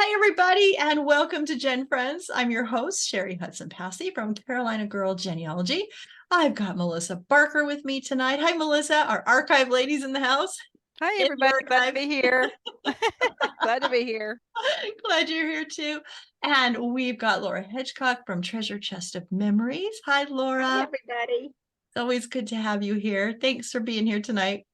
Hi, everybody, and welcome to GenFriends. I'm your host, Cheri Hudson Passey from Carolina Girl Genealogy. I've got Melissa Barker with me tonight. Hi, Melissa, our archive ladies in the house. Hi, In the everybody. Glad to archive. be here. Glad to be here. Glad you're here too. And we've got Laura Hedgecock from Treasure Chest of Memories. Hi, Laura. Hi, everybody. It's always good to have you here. Thanks for being here tonight.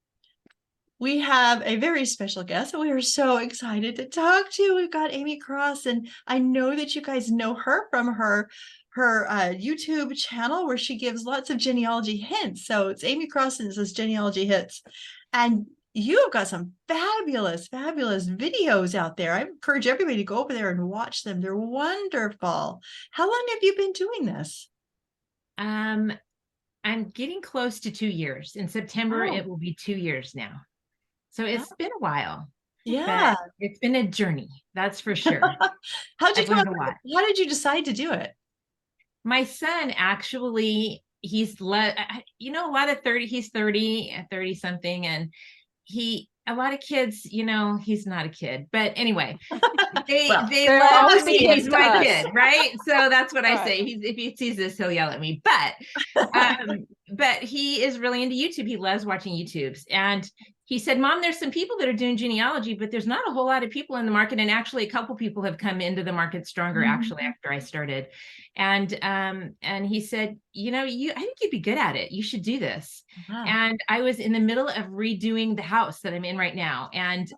We have a very special guest that we are so excited to talk to. We've got Aimee Cross, and I know that you guys know her from her YouTube channel where she gives lots of genealogy hints. So it's Aimee Cross and it says Genealogy Hints. And you've got some fabulous, fabulous videos out there. I encourage everybody to go over there and watch them. They're wonderful. How long have you been doing this? I'm getting close to 2 years. In September, Oh. it will be 2 years now. So it's been a while. Yeah. But it's been a journey, that's for sure. How'd you I've come learned up a with lot. it? How did you decide to do it? My son actually, he's a lot of 30, he's 30 something, and a lot of kids, he's not a kid, but anyway, they they're love always to say kids he's to my us. kid, right? So that's what I Right. say. If he sees this, he'll yell at me. But he is really into YouTube. He loves watching YouTubes, and he said, "Mom, there's some people that are doing genealogy, but there's not a whole lot of people in the market. And actually, a couple people have come into the market stronger, actually, after I started." And he said, I think you'd be good at it. You should do this. Wow. And I was in the middle of redoing the house that I'm in right now. And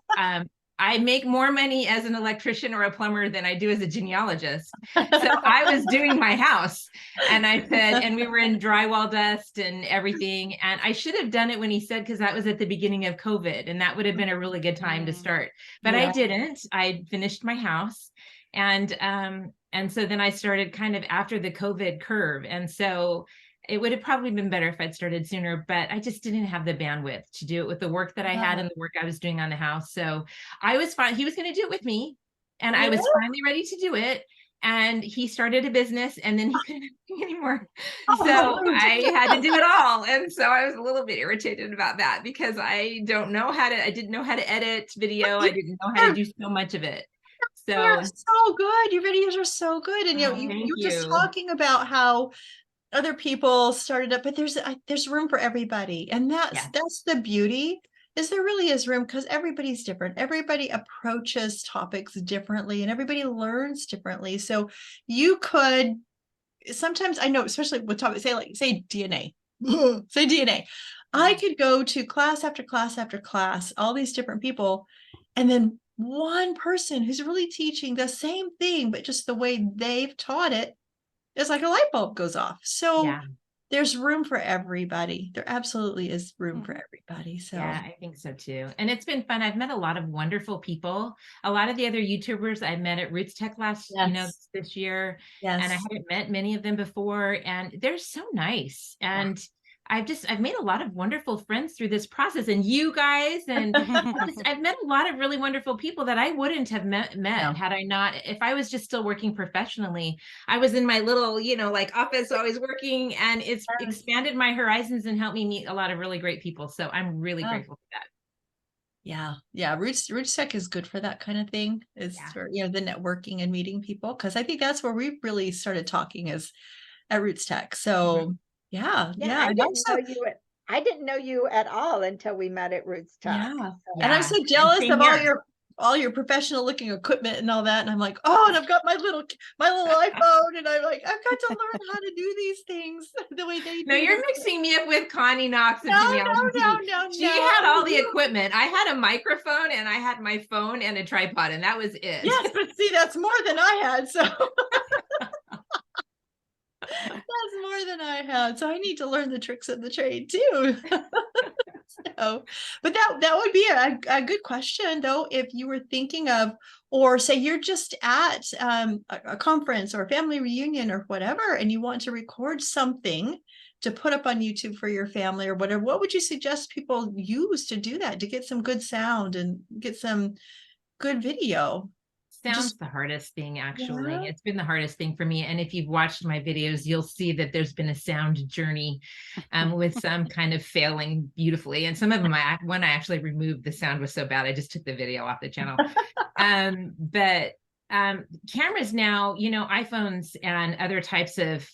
I make more money as an electrician or a plumber than I do as a genealogist. So I was doing my house, and I said, and we were in drywall dust and everything. And I should have done it when he said, because that was at the beginning of COVID, and that would have been a really good time to start. But I didn't. I finished my house. And so then I started kind of after the COVID curve. And so it would have probably been better if I'd started sooner, but I just didn't have the bandwidth to do it with the work that I had and the work I was doing on the house. So I was fine. He was going to do it with me, and I was finally ready to do it. And he started a business, and then he couldn't do it anymore. So I had to do it all. And so I was a little bit irritated about that because I didn't know how to edit video. I didn't know how to do so much of it. So They're so good. Your videos are so good. And you're just talking about how other people started up, but there's room for everybody. And that's the beauty, is there really is room, because everybody's different. Everybody approaches topics differently and everybody learns differently. So you could sometimes, I know, especially with topics, say DNA. Say DNA. I could go to class after class after class, all these different people, and then one person who's really teaching the same thing, but just the way they've taught it, it's like a light bulb goes off. So there's room for everybody. There absolutely is room for everybody. So yeah, I think so too. And it's been fun. I've met a lot of wonderful people. A lot of the other YouTubers I met at Roots Tech this year. Yes. And I hadn't met many of them before. And they're so nice. And I've made a lot of wonderful friends through this process, and you guys, and I've met a lot of really wonderful people that I wouldn't have met had I not, if I was just still working professionally. I was in my little, office, always working, and it's expanded my horizons and helped me meet a lot of really great people. So I'm really grateful for that. Yeah. Roots Tech is good for that kind of thing. Is for, the networking and meeting people. Cause I think that's where we really started talking, is at Roots Tech. So yeah. I didn't know you at all until we met at Roots Tech. Yeah. And I'm so jealous of all your professional looking equipment and all that. And I'm like, and I've got my little iPhone, and I'm like, I've got to learn how to do these things the way they do. No, you're mixing me up with Connie Knox of Genealogy. No. She had all the equipment. I had a microphone, and I had my phone and a tripod, and that was it. Yes, but see, that's more than I had. So that's more than I had. So I need to learn the tricks of the trade too. But that would be a good question, though, if you were thinking of, or say you're just at a conference or a family reunion or whatever, and you want to record something to put up on YouTube for your family or whatever. What would you suggest people use to do that, to get some good sound and get some good video? Sound's the hardest thing, actually. It's been the hardest thing for me. And if you've watched my videos, you'll see that there's been a sound journey with some kind of failing beautifully. And some of them, when I actually removed, the sound was so bad, I just took the video off the channel. But cameras now, you know, iPhones and other types of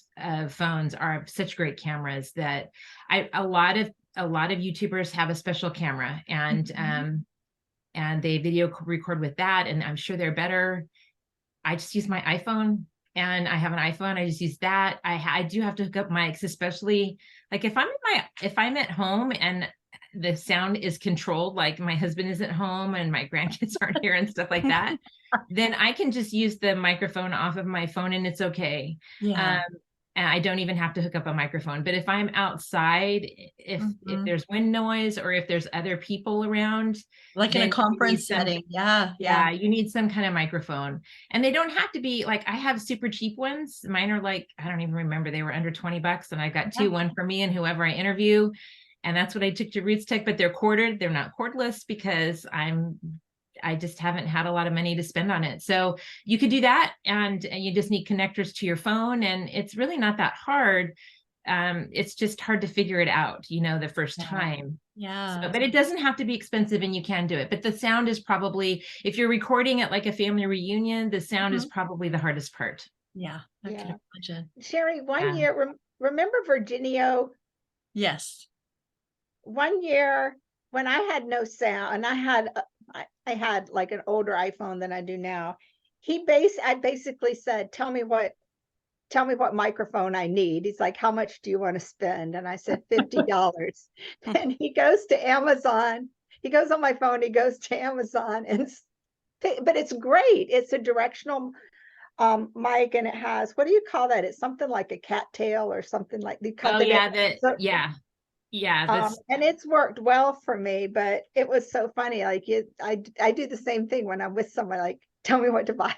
phones are such great cameras that a lot of YouTubers have a special camera, and they video record with that, and I'm sure they're better. I just use my iPhone, and I have an iPhone. I just use that. I do have to hook up mics, especially like if I'm at home and the sound is controlled, like my husband isn't home and my grandkids aren't here and stuff like that, then I can just use the microphone off of my phone and it's okay. Yeah. And I don't even have to hook up a microphone. But if I'm outside, if there's wind noise or if there's other people around, like in a conference setting, yeah, you need some kind of microphone. And they don't have to be like, I have super cheap ones. Mine are like, I don't even remember, they were under $20, and I've got two, one for me and whoever I interview. And that's what I took to Roots Tech, but they're corded. They're not cordless because I just haven't had a lot of money to spend on it. So you could do that, and you just need connectors to your phone, and it's really not that hard. It's just hard to figure it out, you know, the first time. Yeah. So, but it doesn't have to be expensive, and you can do it. But the sound is probably, if you're recording at like a family reunion, the sound is probably the hardest part. Yeah, I can imagine. Cheri, one year, remember Virginio? Yes. One year when I had no sound, and I had like an older iPhone than I do now. I basically said, tell me what microphone I need. He's like, how much do you want to spend? And I said, $50. And he goes to Amazon. He goes on my phone. He goes to Amazon, but it's great. It's a directional mic, and it has, what do you call that? It's something like a cattail or something like. And it's worked well for me, but it was so funny. Like I do the same thing when I'm with someone, like, tell me what to buy.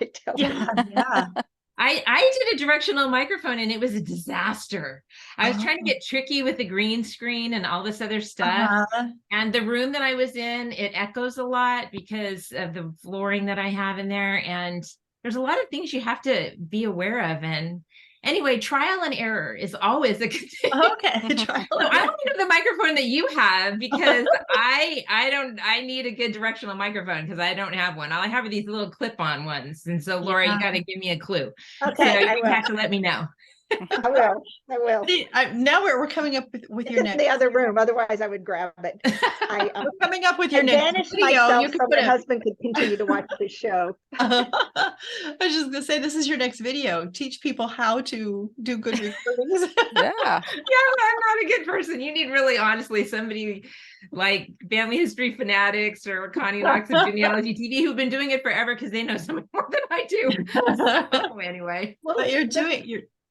I did a directional microphone and it was a disaster. I was trying to get tricky with the green screen and all this other stuff. And the room that I was in, it echoes a lot because of the flooring that I have in there. And there's a lot of things you have to be aware of. And anyway, trial and error is always a good thing. Okay. So I don't have the microphone that you have because I need a good directional microphone because I don't have one. All I have are these little clip-on ones. And so Laura, you got to give me a clue. Okay. So you have to let me know. I will. Now we're coming up with your next. The other room. Otherwise, I would grab it. We're coming up with your next video. You can so my husband could continue to watch the show. I was just gonna say, this is your next video. Teach people how to do good recordings. Yeah, I'm not a good person. You need really, honestly, somebody like Family History Fanatics or Connie Knox of Genealogy TV who've been doing it forever because they know so much more than I do. So, anyway, but you're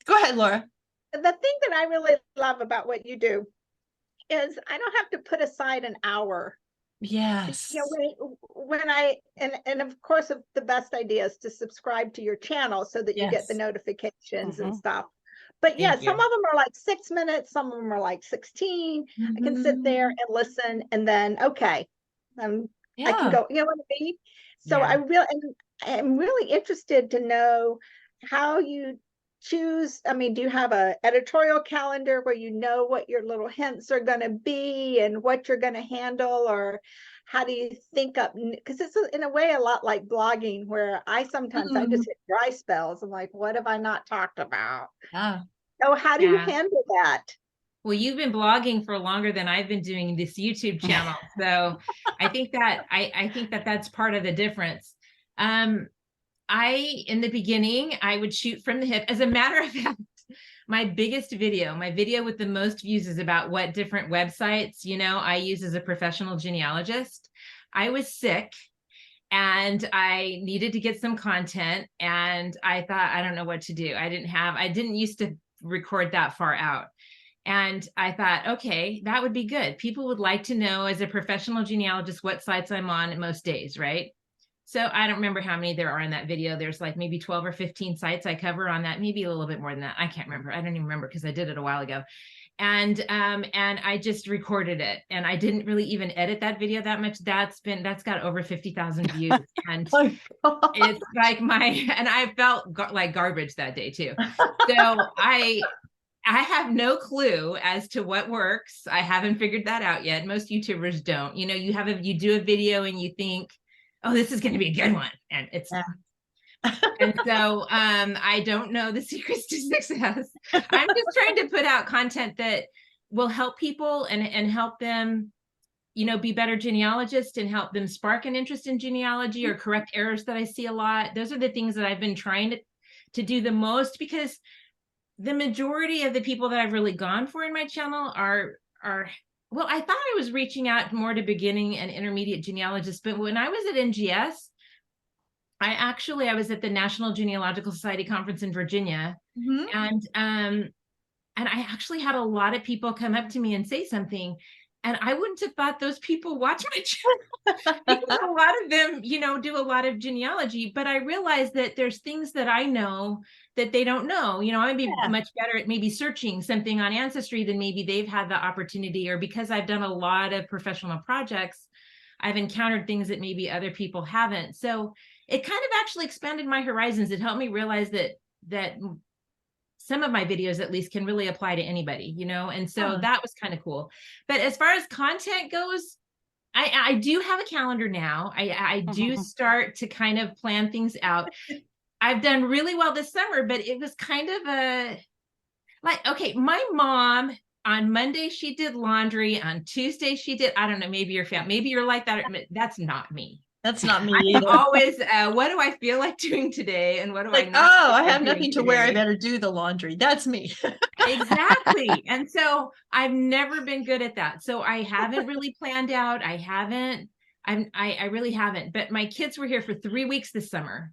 go ahead, Laura. The thing that I really love about what you do is I don't have to put aside an hour. Yes. You know, when I and of course the best idea is to subscribe to your channel so that you get the notifications and stuff. But some of them are like 6 minutes, some of them are like 16. I can sit there and listen, and then I can go, you know what I mean? So I'm really interested to know how you choose. I mean, do you have a editorial calendar where you know what your little hints are going to be and what you're going to handle, or how do you think up? Because it's in a way a lot like blogging, where I sometimes I just hit dry spells. I'm like, what have I not talked about? So how do you handle that? Well, you've been blogging for longer than I've been doing this YouTube channel, so I think that that's part of the difference. In the beginning, I would shoot from the hip. As a matter of fact, my video with the most views is about what different websites, I use as a professional genealogist. I was sick and I needed to get some content, and I thought, I don't know what to do. I didn't used to record that far out. And I thought, okay, that would be good. People would like to know as a professional genealogist what sites I'm on most days, right? So I don't remember how many there are in that video. There's like maybe 12 or 15 sites I cover on that, maybe a little bit more than that. I can't remember. I don't even remember because I did it a while ago. And I just recorded it, and I didn't really even edit that video that much. That's got over 50,000 views. And it's like and I felt like garbage that day too. So I have no clue as to what works. I haven't figured that out yet. Most YouTubers don't. You do a video and you think, oh, this is going to be a good one. And it's not. And so I don't know the secrets to success. I'm just trying to put out content that will help people and help them, be better genealogists and help them spark an interest in genealogy or correct errors that I see a lot. Those are the things that I've been trying to do the most, because the majority of the people that I've really gone for in my channel are well, I thought I was reaching out more to beginning and intermediate genealogists, but when I was at NGS, I was at the National Genealogical Society conference in Virginia, and I actually had a lot of people come up to me and say something, and I wouldn't have thought those people watch my channel because a lot of them, do a lot of genealogy, but I realized that there's things that I know that they don't know. I would be much better at maybe searching something on Ancestry than maybe they've had the opportunity, or because I've done a lot of professional projects, I've encountered things that maybe other people haven't. So it kind of actually expanded my horizons. It helped me realize that some of my videos at least can really apply to anybody, and so that was kind of cool. But as far as content goes, I do have a calendar now. I do start to kind of plan things out. I've done really well this summer, but it was kind of okay, my mom, on Monday, she did laundry. On Tuesday, she did, I don't know, maybe you're like that. That's not me. That's not me either. I'm always, what do I feel like doing today? And what do I not? I have nothing to wear. I better do the laundry. That's me. Exactly. And so I've never been good at that. So I haven't really planned out. I really haven't. But my kids were here for 3 weeks this summer.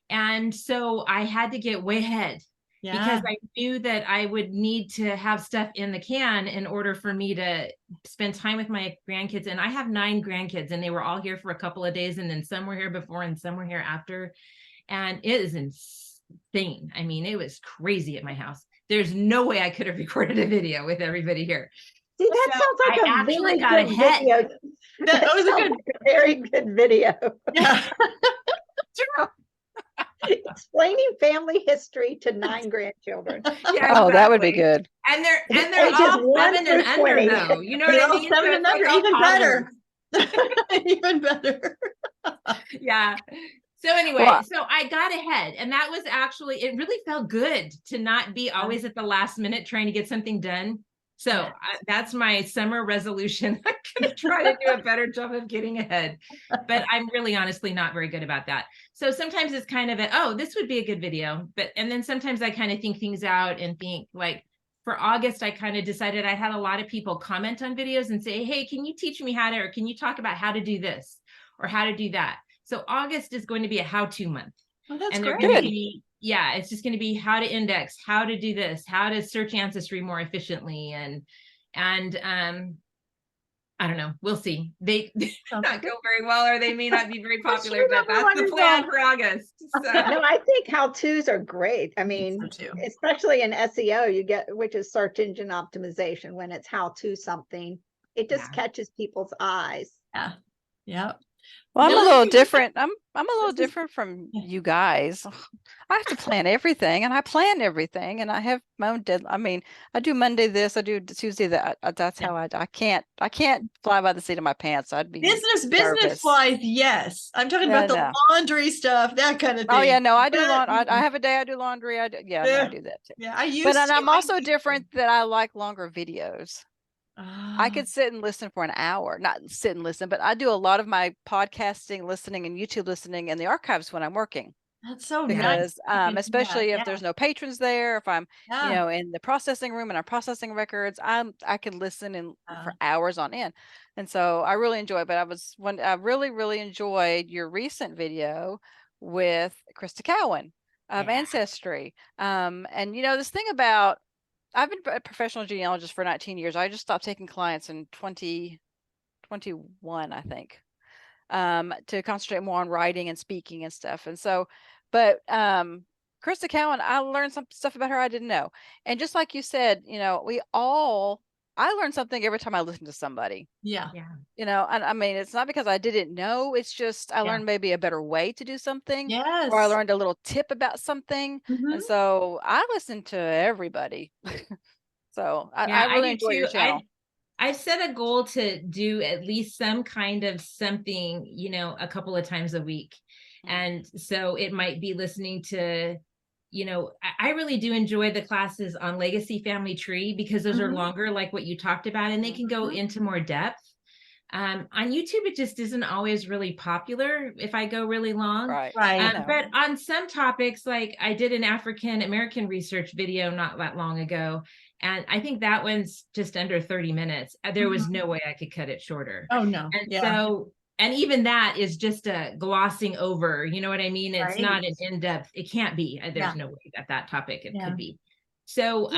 And so I had to get way ahead. Because I knew that I would need to have stuff in the can in order for me to spend time with my grandkids. And I have 9 grandkids, and they were all here for a couple of days, and then some were here before and some were here after. And it is insane. I mean, it was crazy at my house. There's no way I could have recorded a video with everybody here. See, that sounds like a very good video. That was a very good video. Yeah. Explaining family history to 9 grandchildren. Yeah, oh, that would be good. And they're all 7 and under, though. You know what I mean? 7 and under, even better. Even better. Yeah. So anyway, so I got ahead, and that was actually, it really felt good to not be always at the last minute trying to get something done. So that's my summer resolution. I'm going to try to do a better job of getting ahead, but I'm really honestly not very good about that. So sometimes it's kind of this would be a good video, and then sometimes I kind of think things out and think, like, for August, I kind of decided, I had a lot of people comment on videos and say, hey, can you teach me or can you talk about how to do this or how to do that? So August is going to be a how-to month. Oh, that's and great. It's just going to be how to index, how to do this, how to search Ancestry more efficiently. And I don't know. We'll see. They not go very well, or they may not be very popular, but that's the plan for August. So. No, I think how-tos are great. I mean, especially in SEO, you get, which is search engine optimization, when it's how-to something, it just catches people's eyes. Yeah. Yeah. Well, I'm a little different. I'm a little different from you guys. I have to plan everything, and I plan everything, and I have my own deadline. I mean, I do Monday this, I do Tuesday that. That's how I can't fly by the seat of my pants. I'd be business flies. Yes, I'm talking about the laundry stuff, that kind of thing. Oh yeah, no, I do laundry. I have a day I do laundry. I do that too. Yeah, I used. But I'm also different that I like longer videos. I could sit and listen for an hour, not sit and listen, but I do a lot of my podcasting, listening, and YouTube listening in the archives when I'm working. That's so nice. Especially if there's no patrons there, if I'm, in the processing room and I'm processing records, I can listen for hours on end. And so I really enjoy it. But I really, really enjoyed your recent video with Krista Cowan of Ancestry. And this thing about, I've been a professional genealogist for 19 years. I just stopped taking clients in 2021, I think, to concentrate more on writing and speaking and stuff. And so, but Krista Cowan, I learned some stuff about her I didn't know. And just like you said, I learn something every time I listen to somebody. Yeah. And I mean, it's not because I didn't know, it's just I learned maybe a better way to do something. Yes. Or I learned a little tip about something. And so I listen to everybody. So I really enjoy your channel. I've set a goal to do at least some kind of something, you know, a couple of times a week. And so it might be listening to, you know, I really do enjoy the classes on legacy family tree, because those are longer, like what you talked about, and they can go into more depth. On YouTube, it just isn't always really popular if I go really long. Right. But on some topics, like I did an African American research video not that long ago, and I think that one's just under 30 minutes. There was no way I could cut it shorter. Oh, no. And so, and even that is just a glossing over, you know what I mean? It's not an in-depth, it can't be. There's no way that topic it could be. So,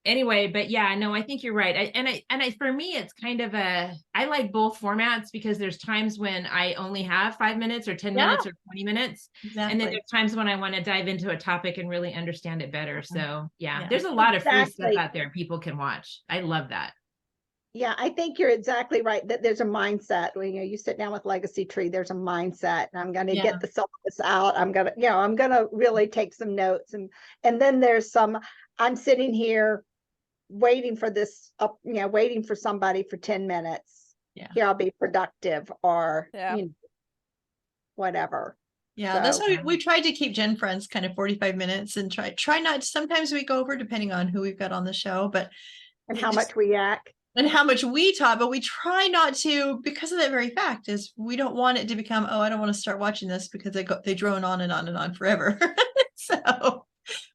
anyway, but yeah, no, I think you're right. For me, it's kind of I like both formats, because there's times when I only have 5 minutes or 10 minutes or 20 minutes. And then there's times when I want to dive into a topic and really understand it better. So there's a lot of free stuff out there people can watch. I love that. Yeah, I think you're exactly right, that there's a mindset when you sit down with Legacy Tree, there's a mindset, and I'm going to get the syllabus out. I'm going to really take some notes, and then there's some, I'm sitting here waiting for this, waiting for somebody for 10 minutes. Here I'll be productive, or whatever. Yeah, so, that's why we tried to keep GenFriends kind of 45 minutes, and try not, sometimes we go over depending on who we've got on the show, but and how much we yak. And how much we talk, but we try not to, because of that very fact, is we don't want it to become, oh, I don't want to start watching this, because they drone on and on and on forever. So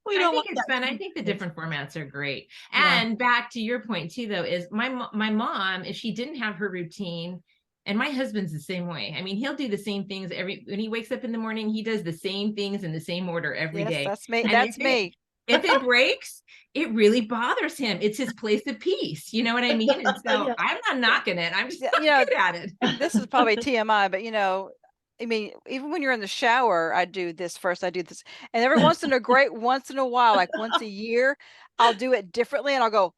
we don't think it's fun. I think the different formats are great. And back to your point too, though, is my mom, if she didn't have her routine, and my husband's the same way. I mean, he'll do the same things when he wakes up in the morning, he does the same things in the same order every day. That's me. That's me. If it breaks, it really bothers him. It's his place of peace. You know what I mean? And so I'm not knocking it. I'm just looking at it. This is probably TMI, but I mean, even when you're in the shower, I do this first, I do this. And every once in a while, like once a year, I'll do it differently. And I'll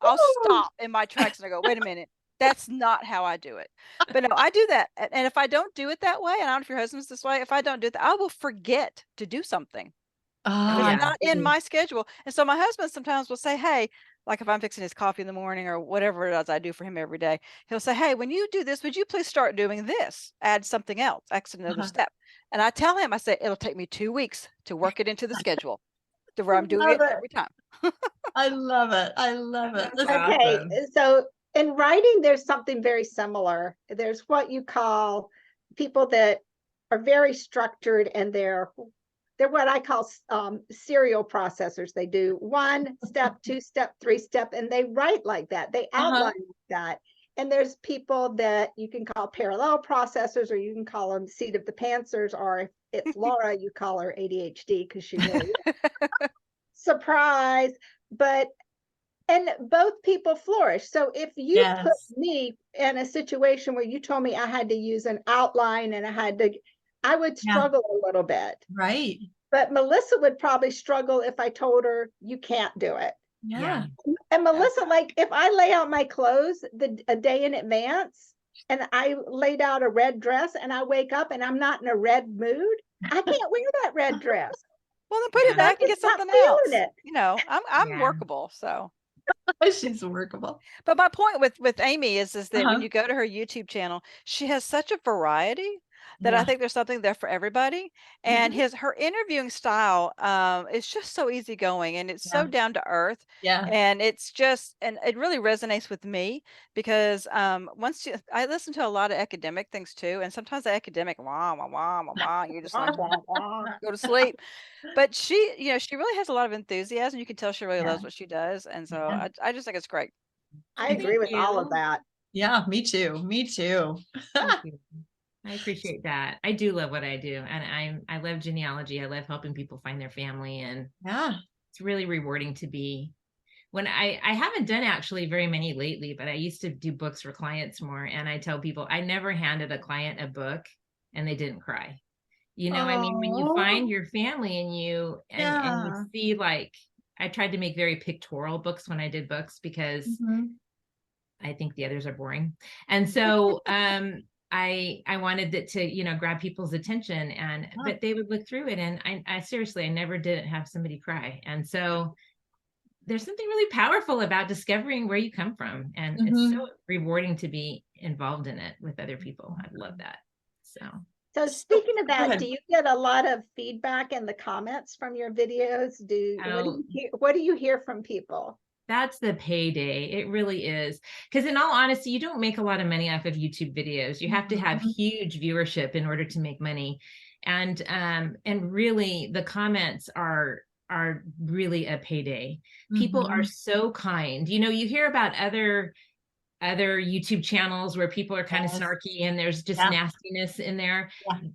stop in my tracks and I go, wait a minute. That's not how I do it. But no, I do that. And if I don't do it that way, and I don't know if your husband's this way, if I don't do that, I will forget to do something. It's not in my schedule. And so my husband sometimes will say, hey, like if I'm fixing his coffee in the morning or whatever it is I do for him every day, he'll say, hey, when you do this, would you please start doing this? Add something else, add another step. And I tell him, I say, it'll take me 2 weeks to work it into the schedule to where I'm doing it every time. I love it. I love it. Okay. So in writing, there's something very similar. There's what you call people that are very structured, and they're what I call serial processors. They do 1 step, 2 step, 3 step, and they write like that. They outline like that. And there's people that you can call parallel processors, or you can call them seat of the pantsers, or if it's Laura, you call her ADHD because she knows. Surprise. And both people flourish. So if you put me in a situation where you told me I had to use an outline and I would struggle a little bit. Right. But Melissa would probably struggle if I told her you can't do it. Yeah. And Melissa, like if I lay out my clothes a day in advance, and I laid out a red dress, and I wake up and I'm not in a red mood, I can't wear that red dress. Well, then put it back and get something else. I'm workable, so. She's workable. But my point with Aimee is that when you go to her YouTube channel, she has such a variety that I think there's something there for everybody. And her interviewing style is just so easygoing, and it's so down to earth. Yeah. And it's just, and it really resonates with me, because I listen to a lot of academic things too, and sometimes the academic you're just like go to sleep. But she really has a lot of enthusiasm. You can tell she really loves what she does, and so I just think it's great. I agree with all of that. Yeah, me too. Me too. I appreciate that. I do love what I do, and I love genealogy. I love helping people find their family, and it's really rewarding to be. When I haven't done actually very many lately, but I used to do books for clients more, and I tell people I never handed a client a book and they didn't cry. I mean, when you find your family and you see, like, I tried to make very pictorial books when I did books, because I think the others are boring, and so I wanted it to, grab people's attention, but they would look through it, and I seriously, I never did have somebody cry. And so there's something really powerful about discovering where you come from. And it's so rewarding to be involved in it with other people. I love that. So speaking of that, do you get a lot of feedback in the comments from your videos? What do you hear from people? That's the payday. It really is. Because in all honesty, you don't make a lot of money off of YouTube videos. You have to have huge viewership in order to make money. And really the comments are really a payday. People are so kind. You know, you hear about other YouTube channels where people are kind of snarky and there's just nastiness in there.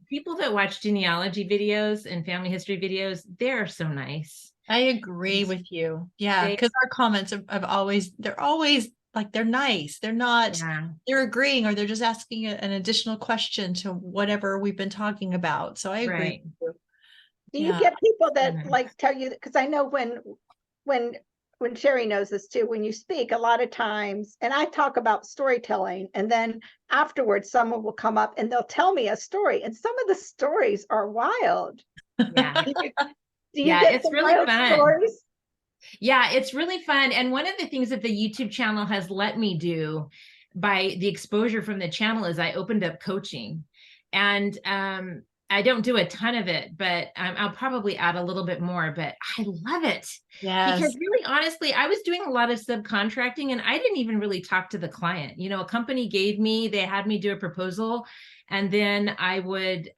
People that watch genealogy videos and family history videos, they're so nice. I agree with you. Yeah, because our comments they're always like, they're nice. They're not, they're agreeing, or they're just asking an additional question to whatever we've been talking about. So I agree with you. Do you get people that like tell you, because I know when Cheri knows this too, when you speak, a lot of times, and I talk about storytelling, and then afterwards someone will come up and they'll tell me a story, and some of the stories are wild. Yeah. Do you get it's really fun. Stories? Yeah, it's really fun. And one of the things that the YouTube channel has let me do by the exposure from the channel is I opened up coaching. And I don't do a ton of it, but I'll probably add a little bit more, but I love it. Because really, honestly, I was doing a lot of subcontracting and I didn't even really talk to the client. You know, a company they had me do a proposal, and then I would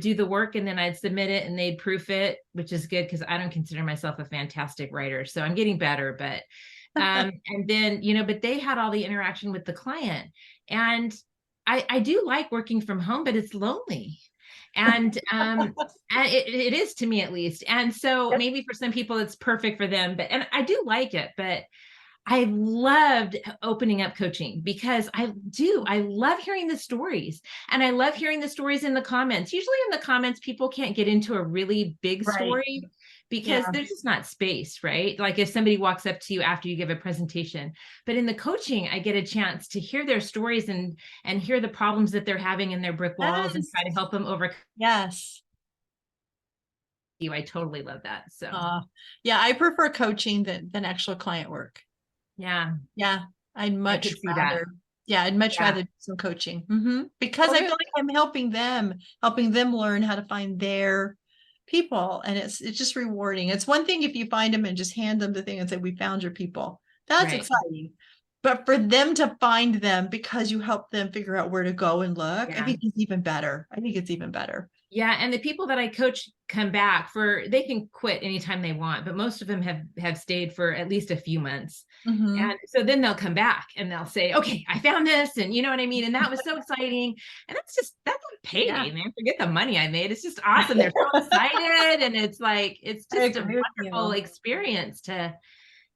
do the work, and then I'd submit it and they'd proof it, which is good because I don't consider myself a fantastic writer. So I'm getting better, but, and then, you know, but they had all the interaction with the client. And I do like working from home, but it's lonely. And it is to me, at least. And so maybe for some people it's perfect for them, and I do like it, but I loved opening up coaching because I love hearing the stories, and I love hearing the stories in the comments. Usually in the comments, people can't get into a really big story because there's just not space, right? Like if somebody walks up to you after you give a presentation, but in the coaching, I get a chance to hear their stories and hear the problems that they're having in their brick walls and try to help them overcome. I totally love that. So I prefer coaching than actual client work. I'd much rather do some coaching because I feel like I'm helping them learn how to find their people, and it's just rewarding. It's one thing if you find them and just hand them the thing and say, we found your people. That's exciting. But for them to find them because you help them figure out where to go and look, I think it's even better. Yeah. And the people that I coach come back they can quit anytime they want, but most of them have stayed for at least a few months. And so then they'll come back and they'll say, okay, I found this. And you know what I mean? And that was so exciting. And that's a payday, man. Forget the money I made. It's just awesome. They're so excited. And it's just a wonderful experience to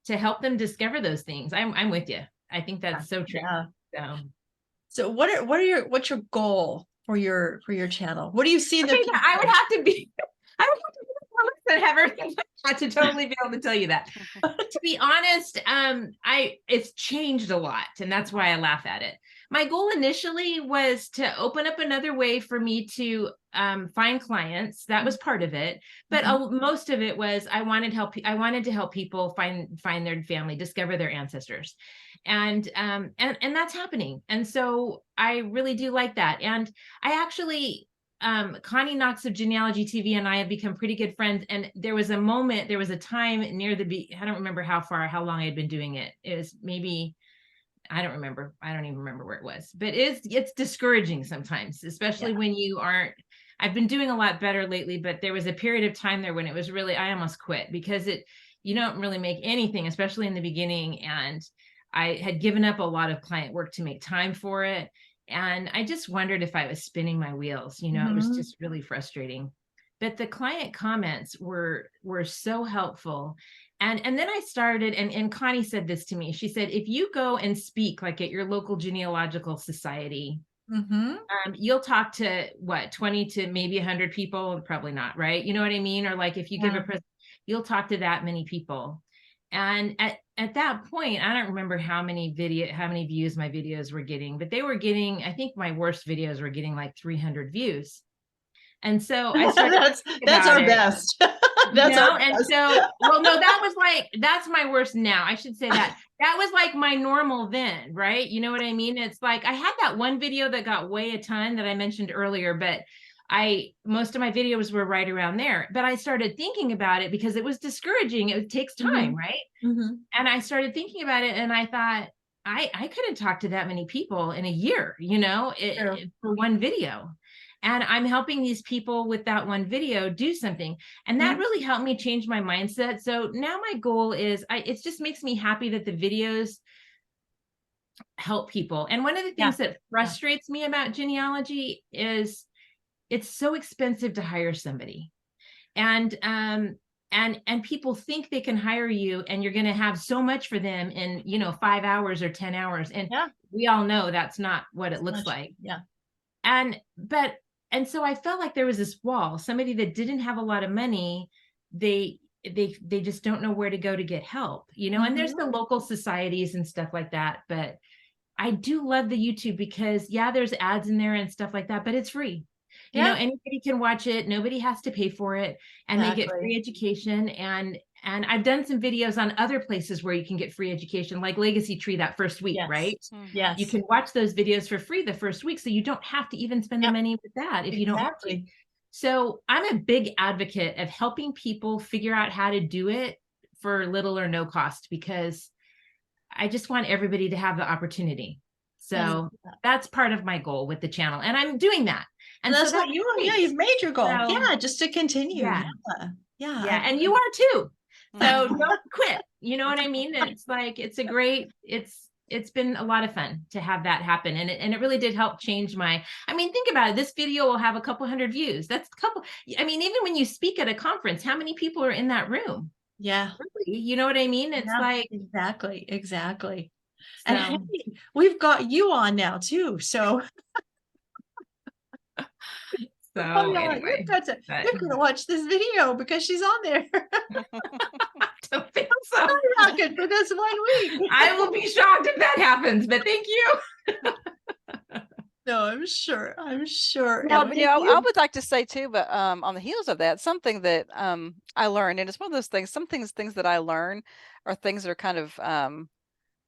help them discover those things. I'm with you. I think that's so true. So what's your goal for your channel? What do you see? I would have to be and have everything like that to totally be able to tell you that. To be honest, it's changed a lot, and that's why I laugh at it. My goal initially was to open up another way for me to find clients. That was part of it, but most of it was I wanted to help people find their family, discover their ancestors, and that's happening. And so I really do like that. And I actually, Connie Knox of Genealogy TV and I have become pretty good friends. And there was a time near I don't remember how long I had been doing it. It was maybe, I don't remember. I don't even remember where it was, but it's discouraging sometimes, especially when you aren't. I've been doing a lot better lately, but there was a period of time there when it was really, I almost quit because you don't really make anything, especially in the beginning. And I had given up a lot of client work to make time for it. And I just wondered if I was spinning my wheels, it was just really frustrating. But the client comments were so helpful. And then I started, and Connie said this to me. She said, if you go and speak like at your local genealogical society, you'll talk to 20 to maybe 100 people, probably not, right? You know what I mean? Or like if you give a presentation, you'll talk to that many people. And at that point, I don't remember how many views my videos were getting, but they were getting, I think my worst videos were getting like 300 views. And so I started that's our best. That's and so, well, no, that's my worst now. I should say that was like my normal then, right? You know what I mean? It's like, I had that one video that got way a ton that I mentioned earlier, but most of my videos were right around there, but I started thinking about it because it was discouraging. It takes time, right? And I started thinking about it and I thought, I couldn't talk to that many people in a year, for one video. And I'm helping these people with that one video do something. And that really helped me change my mindset. So now my goal is, it just makes me happy that the videos help people. And one of the things that frustrates me about genealogy is it's so expensive to hire somebody. And people think they can hire you and you're going to have so much for them in, 5 hours or 10 hours. And we all know that's not what it looks like. Yeah. And so I felt like there was this wall, somebody that didn't have a lot of money, they just don't know where to go to get help, and there's the local societies and stuff like that. But I do love the YouTube because there's ads in there and stuff like that, but it's free. Anybody can watch it. Nobody has to pay for it. And they get free education. And I've done some videos on other places where you can get free education, like Legacy Tree that first week, right? Yes. You can watch those videos for free the first week. So you don't have to even spend the money with that if you don't want to. So I'm a big advocate of helping people figure out how to do it for little or no cost, because I just want everybody to have the opportunity. So that's part of my goal with the channel. And I'm doing that. And that's so what you are. Yeah, you've made your goal. Just to continue. Yeah. And you are too. So don't quit. You know what I mean? It's like, it's been a lot of fun to have that happen. And it really did help change think about it. This video will have a couple hundred views. Even when you speak at a conference, how many people are in that room? Yeah. Really? You know what I mean? It's like. Exactly. So. And hey, we've got you on now too. So. So anyway, you're gonna watch this video because she's on there. I don't think so. I'm rocking for this 1 week. I will be shocked if that happens, but thank you. No, I'm sure. Well, I would like to say too, but on the heels of that, something that I learned, and it's one of those things, things that I learn are things that are kind of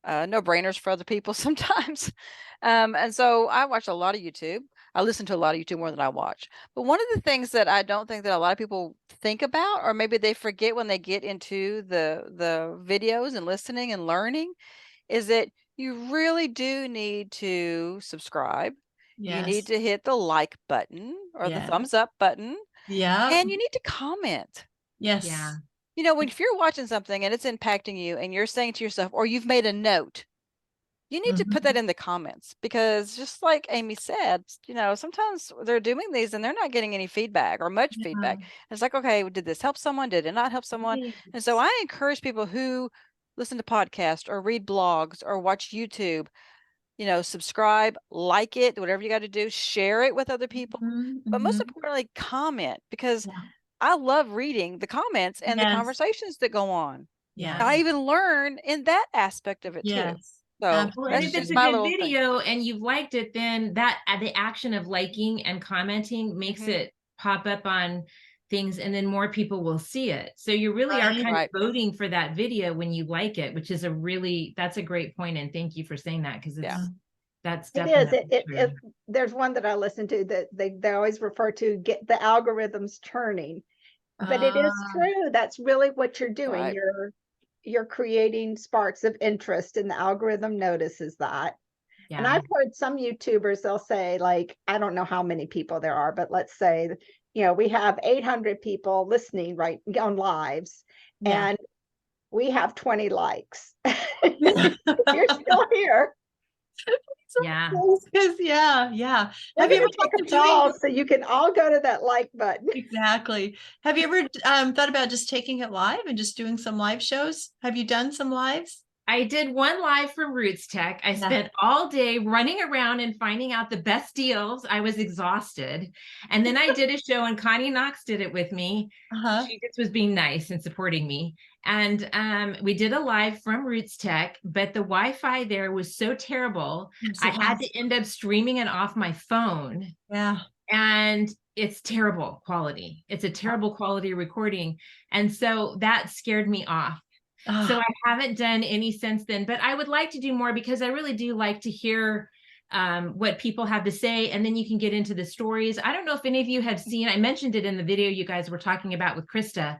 no-brainers for other people sometimes. And so I watch a lot of YouTube. I listen to a lot of YouTube more than I watch. But one of the things that I don't think that a lot of people think about, or maybe they forget when they get into the videos and listening and learning, is that you really do need to subscribe. You need to hit the like button or the thumbs up button. Yeah. And you need to comment. Yes. Yeah. If you're watching something and it's impacting you and you're saying to yourself, or you've made a note, you need to put that in the comments, because just like Aimee said, sometimes they're doing these and they're not getting any feedback or much feedback. It's like, okay, did this help someone? Did it not help someone? Yes. And so I encourage people who listen to podcasts or read blogs or watch YouTube, subscribe, like it, whatever you got to do, share it with other people. But most importantly, comment, because I love reading the comments and the conversations that go on. Yeah. I even learn in that aspect of it too. So and if it's a good video and you've liked it, then the action of liking and commenting makes it pop up on things, and then more people will see it. So you really are kind of voting for that video when you like it, which is that's a great point. And thank you for saying that, because that's definitely true. There's one that I listen to that they always refer to, get the algorithms turning. But it is true. That's really what you're doing. You're creating sparks of interest, and the algorithm notices that. And I've heard some YouTubers, they'll say, like, I don't know how many people there are, but let's say, we have 800 people listening right on lives, and we have 20 likes. You're still here. Yeah. Have you ever taken calls so you can all go to that like button? Exactly. Have you ever thought about just taking it live and just doing some live shows? Have you done some lives? I did one live from Roots Tech. I spent all day running around and finding out the best deals. I was exhausted. And then I did a show, and Connie Knox did it with me. She just was being nice and supporting me. And we did a live from Roots Tech, but the Wi-Fi there was so terrible. I had to end up streaming it off my phone. Yeah. And it's terrible quality. It's a terrible quality recording. And so that scared me off. So I haven't done any since then, but I would like to do more because I really do like to hear what people have to say. And then you can get into the stories. I don't know if any of you have seen, I mentioned it in the video you guys were talking about with Krista.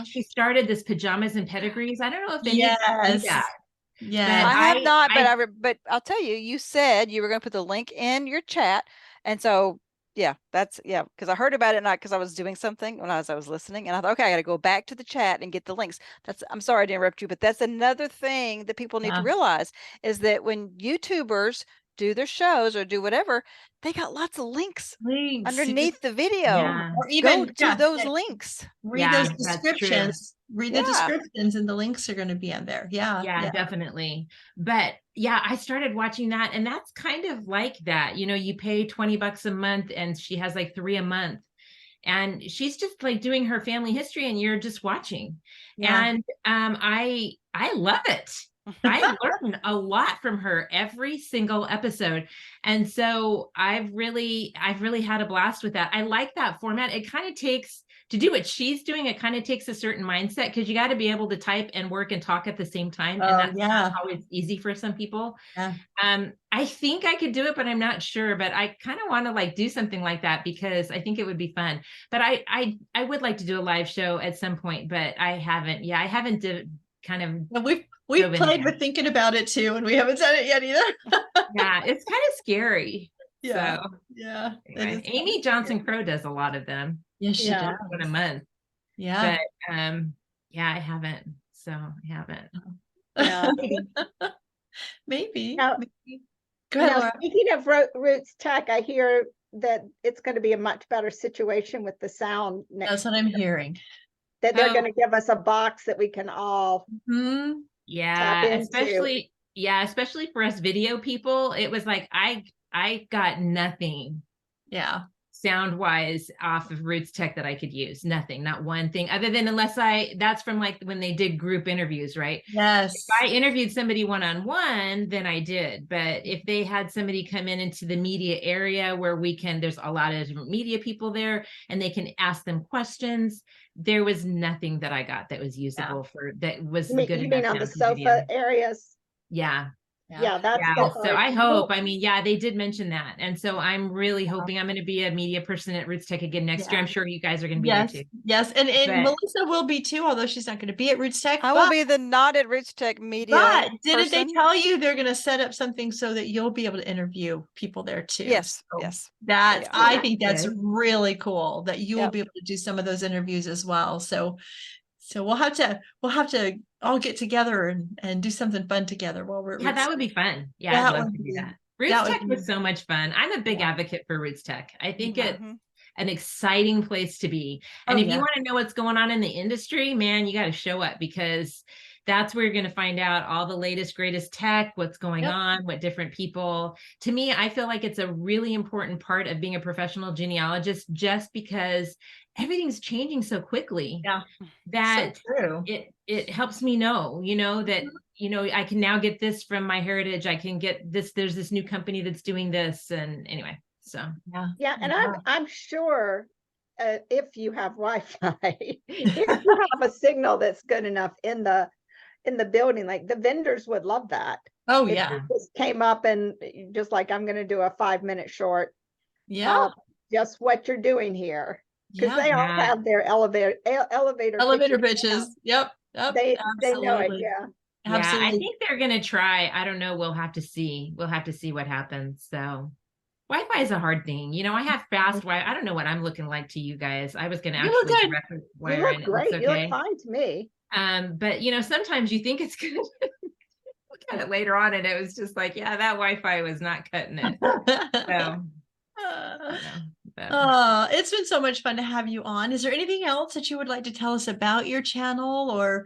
She started this pajamas and pedigrees. I don't know if any of you see that. Yeah, I have not, but I'll tell you, you said you were going to put the link in your chat. And so, yeah, because I heard about it, not because I was doing something when I was listening, and I thought, okay, I got to go back to the chat and get the links. I'm sorry to interrupt you, but that's another thing that people need to realize is that when YouTubers do their shows or do whatever, they got lots of links underneath the video. Or even go to those links. Read those descriptions. Read the descriptions, and the links are going to be on there. Yeah, definitely. But yeah, I started watching that, and that's kind of like that. You know, you pay $20 a month, and she has like 3 a month, and she's just like doing her family history, and you're just watching. And I love it. I learn a lot from her every single episode. And so I've really had a blast with that. I like that format. It kind of takes, to do what she's doing, it kind of takes a certain mindset, because you got to be able to type and work and talk at the same time. And that's not always easy for some people. I think I could do it, but I'm not sure. But I kind of want to like do something like that because I think it would be fun. But I would like to do a live show at some point, but I haven't. Yeah, I haven't We've played with thinking about it too, and we haven't done it yet either. Yeah, it's kind of scary. Yeah. So, yeah. Anyway, Aimee Johnson-Crow does a lot of them. Yes, she does. In a month. Yeah. But yeah, I haven't. So I haven't. Yeah. Maybe. Now, maybe. Go ahead, Laura. Speaking of Roots Tech, I hear that it's going to be a much better situation with the sound. That's what I'm hearing. That they're going to give us a box that we can all yeah, especially for us video people. It was like I got nothing sound wise off of Roots Tech that I could use. Nothing, not one thing, other than that's from like when they did group interviews, right? Yes. If I interviewed somebody one-on-one, then I did. But if they had somebody come into the media area where there's a lot of different media people there, and they can ask them questions, there was nothing that I got that was usable that was good enough. You mean on the sofa areas? Yeah. That's so I hope, they did mention that. And so I'm really hoping I'm going to be a media person at Roots Tech again next year. I'm sure you guys are going to be there too. Yes. And Melissa will be too, although she's not going to be at Roots Tech. I will be the not at Roots Tech media. But didn't they tell you they're going to set up something so that you'll be able to interview people there too? Yes. So yes. I think that's really cool that you will be able to do some of those interviews as well. So we'll have to all get together and do something fun together while we're at that would be fun. Yeah, I'd love to do that. Roots Tech was so much fun. I'm a big advocate for Roots Tech. I think it's an exciting place to be. And if you want to know what's going on in the industry, man, you got to show up, because that's where you're going to find out all the latest, greatest tech, what's going on, what different people. To me, I feel like it's a really important part of being a professional genealogist, just because everything's changing so quickly that it helps me know, that, I can now get this from my heritage. I can get this. There's this new company that's doing this. And anyway, so. Yeah. And I'm sure if you have Wi-Fi, if you have a signal that's good enough in the building, like the vendors would love that. Oh, if it just came up and just like, I'm going to do a 5-minute short. Just what you're doing here. Because they all have their elevator bitches. Yep. They know it. Absolutely. I think they're gonna try. I don't know. We'll have to see. We'll have to see what happens. So Wi-Fi is a hard thing. I have fast Wi-Fi. I don't know what I'm looking like to you guys. I was gonna actually directly wire in. You look great. You look fine to me. But sometimes you think it's good. Look at it later on, and it was just like, that Wi-Fi was not cutting it. So it's been so much fun to have you on. Is there anything else that you would like to tell us about your channel, or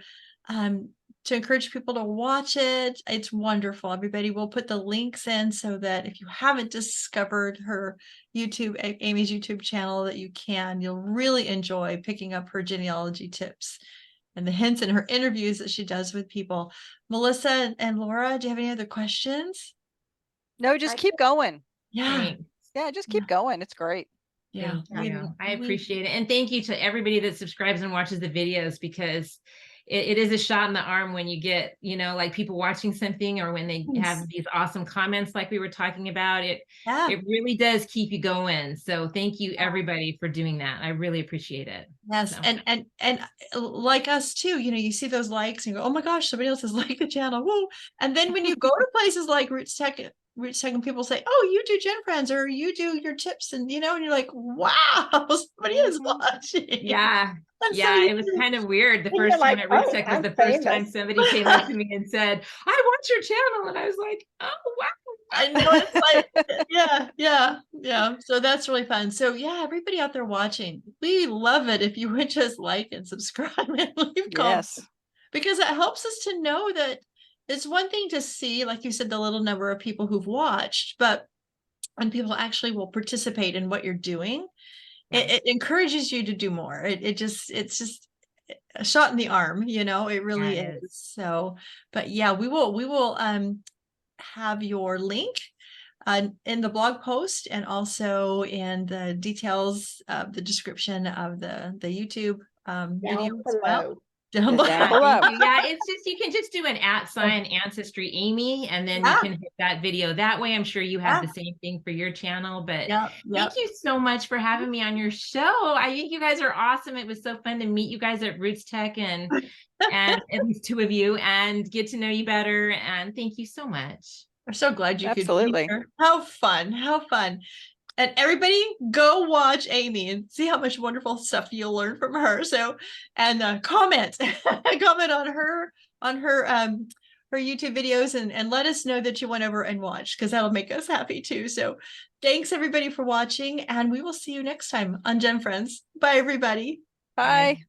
to encourage people to watch it? It's wonderful. Everybody, will put the links in so that if you haven't discovered her Aimee's YouTube channel, that you'll really enjoy picking up her genealogy tips and the hints in her interviews that she does with people. Melissa and Laura, do you have any other questions? No, just keep going. Yeah. Yeah, just keep going. It's great. Yeah. I appreciate it. And thank you to everybody that subscribes and watches the videos, because it is a shot in the arm when you get, you know, like people watching something, or when they have these awesome comments like we were talking about. It really does keep you going. So thank you everybody for doing that. I really appreciate it. Yes. So. And like us too, you know, you see those likes and you go, oh my gosh, somebody else has liked the channel. Whoa. And then when you go to places like Roots Tech, and people say, oh, you do GenFriends, or you do your tips, and you know, and you're like, wow, somebody is watching. Yeah. It was kind of weird. The first time at Roots Tech was the first time somebody came up to me and said, I watch your channel. And I was like, oh, wow. I know, it's like, yeah. So that's really fun. So yeah, everybody out there watching, we love it if you would just like and subscribe and leave comments, because it helps us to know that it's one thing to see, like you said, the little number of people who've watched, but when people actually will participate in what you're doing, it encourages you to do more. It's just a shot in the arm, you know, it really is. So, but yeah, we will have your link in the blog post, and also in the details of the description of the YouTube video as well. Down below. Yeah, it's just, you can just do an @ancestry Aimee, and then you can hit that video that way. I'm sure you have the same thing for your channel. But thank you so much for having me on your show. I think you guys are awesome. It was so fun to meet you guys at Roots Tech, and at least two of you, and get to know you better. And thank you so much. We're so glad you could be here. How fun. And everybody go watch Aimee and see how much wonderful stuff you'll learn from her. So, and comment on her YouTube videos, and let us know that you went over and watched, because that'll make us happy too. So thanks everybody for watching, and we will see you next time on GenFriends. Bye everybody. Bye.